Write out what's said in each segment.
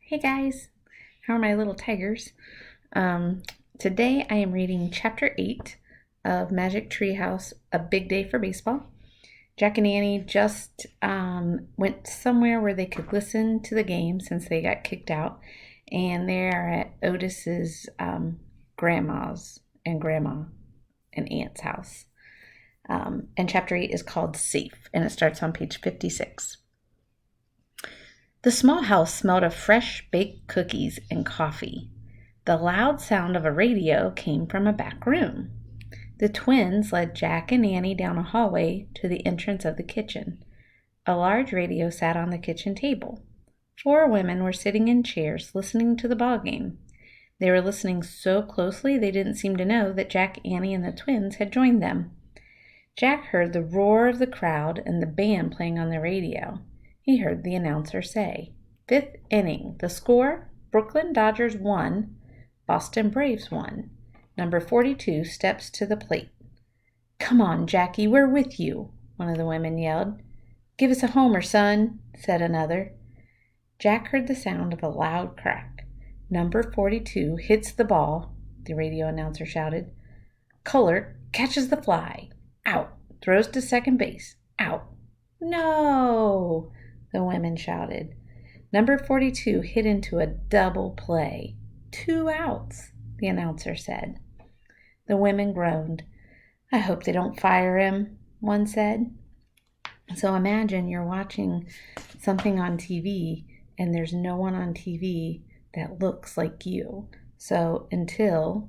Hey guys, how are my little tigers? Today I am reading Chapter 8 of Magic Treehouse, A Big Day for Baseball. Jack and Annie just went somewhere where they could listen to the game since they got kicked out, and they are at Otis's grandma's and grandma and aunt's house. And Chapter 8 is called Safe, and it starts on page 56. The small house smelled of fresh baked cookies and coffee. The loud sound of a radio came from a back room. The twins led Jack and Annie down a hallway to the entrance of the kitchen. A large radio sat on the kitchen table. 4 women were sitting in chairs listening to the ball game. They were listening so closely they didn't seem to know that Jack, Annie, and the twins had joined them. Jack heard the roar of the crowd and the band playing on the radio. He heard the announcer say, "Fifth inning. The score, Brooklyn Dodgers 1, Boston Braves 1. Number 42 steps to the plate." "Come on, Jackie, we're with you," one of the women yelled. "Give us a homer, son," said another. Jack heard the sound of a loud crack. "Number 42 hits the ball," the radio announcer shouted. "Cullert catches the fly. Out. Throws to second base. Out." "No!" the women shouted. Number 42 hit into a double play. 2 outs, the announcer said. The women groaned. "I hope they don't fire him," one said. So imagine you're watching something on TV and there's no one on TV that looks like you. So until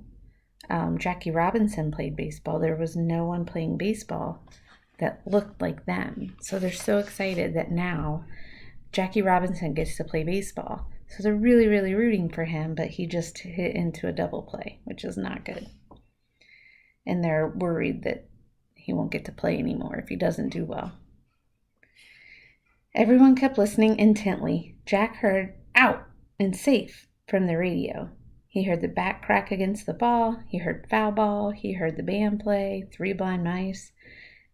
Jackie Robinson played baseball, there was no one playing baseball that looked like them. So they're so excited that now Jackie Robinson gets to play baseball. So they're really, really rooting for him, but he just hit into a double play, which is not good. And they're worried that he won't get to play anymore if he doesn't do well. Everyone kept listening intently. Jack heard "out" and "safe" from the radio. He heard the bat crack against the ball. He heard foul ball. He heard the band play, 3 Blind Mice.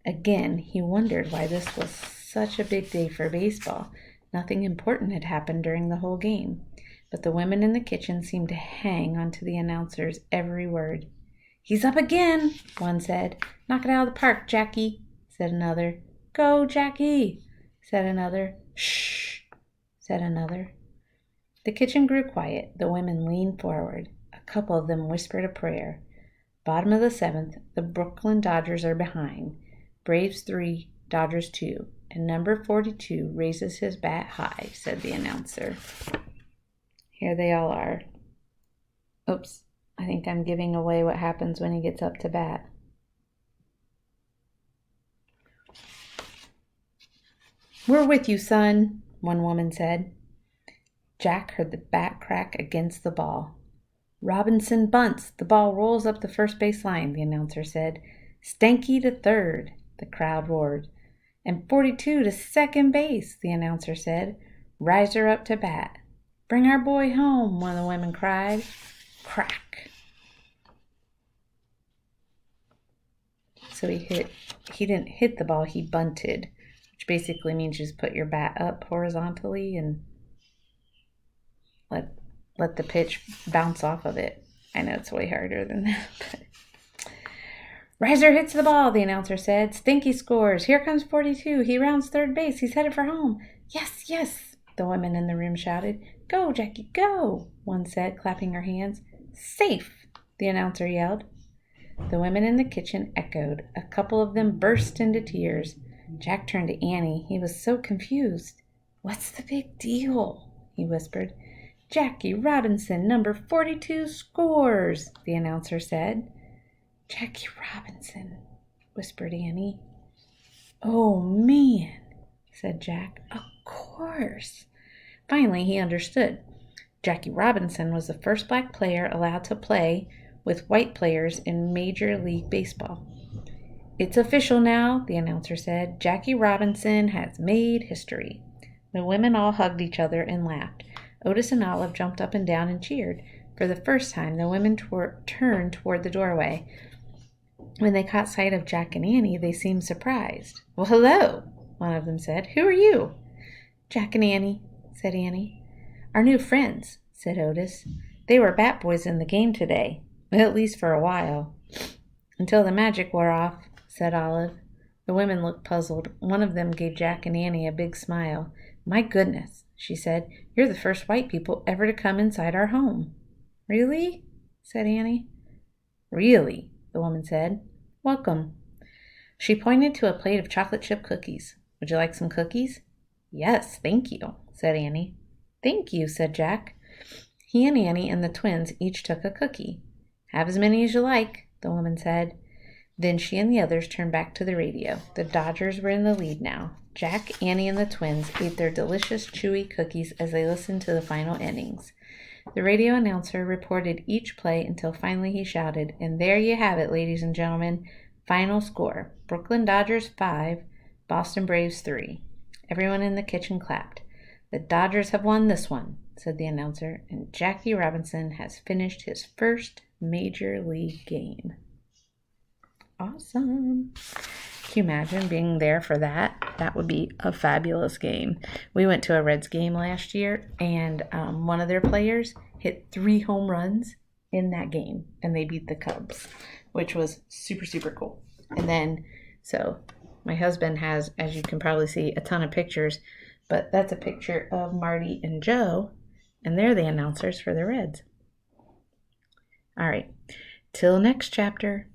Again, he wondered why this was such a big day for baseball. Nothing important had happened during the whole game, but the women in the kitchen seemed to hang onto the announcer's every word. "He's up again," one said. "Knock it out of the park, Jackie," said another. "Go, Jackie," said another. "Shh," said another. The kitchen grew quiet. The women leaned forward. A couple of them whispered a prayer. "Bottom of the 7th, the Brooklyn Dodgers are behind. Braves 3, Dodgers 2, and number 42 raises his bat high," said the announcer. Here they all are. Oops, I think I'm giving away what happens when he gets up to bat. "We're with you, son," one woman said. Jack heard the bat crack against the ball. "Robinson bunts. The ball rolls up the first base line," the announcer said. "Stanky to third," the crowd roared. "And 42 to second base," the announcer said. "Riser up to bat." "Bring our boy home," one of the women cried. Crack. So he didn't hit the ball, he bunted, which basically means you just put your bat up horizontally and let the pitch bounce off of it. I know it's way harder than that, but "Riser hits the ball," the announcer said. "Stinky scores. Here comes 42. He rounds third base. He's headed for home." "Yes, yes," the women in the room shouted. "Go, Jackie, go," one said, clapping her hands. "Safe," the announcer yelled. The women in the kitchen echoed. A couple of them burst into tears. Jack turned to Annie. He was so confused. "What's the big deal?" he whispered. "Jackie Robinson, number 42, scores," the announcer said. "Jackie Robinson," whispered Annie. "Oh, man," said Jack. "Of course." Finally, he understood. Jackie Robinson was the first black player allowed to play with white players in Major League Baseball. "It's official now," the announcer said. "Jackie Robinson has made history." The women all hugged each other and laughed. Otis and Olive jumped up and down and cheered. For the first time, the women turned toward the doorway. When they caught sight of Jack and Annie, they seemed surprised. "Well, hello," one of them said. "Who are you?" "Jack and Annie," said Annie. Our new friends, said Otis. They were Bat Boys in the game today, at least for a while. Until the magic wore off, said Olive. The women looked puzzled. One of them gave Jack and Annie a big smile. My goodness, she said, you're the first white people ever to come inside our home. Really? Said Annie. Really, the woman said. Welcome. She pointed to a plate of chocolate chip cookies. Would you like some cookies? Yes, thank you, said Annie. Thank you, said Jack. He and Annie and the twins each took a cookie. Have as many as you like, the woman said. Then she and the others turned back to the radio. The Dodgers were in the lead now. Jack, Annie, and the twins ate their delicious, chewy cookies as they listened to the final innings. The radio announcer reported each play until finally he shouted, and there you have it, ladies and gentlemen. Final score, Brooklyn Dodgers 5, Boston Braves 3. Everyone in the kitchen clapped. The Dodgers have won this one, said the announcer, and Jackie Robinson has finished his first major league game. Awesome. Can you imagine being there for that? That would be a fabulous game. We went to a Reds game last year, and one of their players hit 3 home runs in that game, and they beat the Cubs, which was super, super cool. And then, so my husband has, as you can probably see, a ton of pictures, but that's a picture of Marty and Joe, and they're the announcers for the Reds. All right, till next chapter.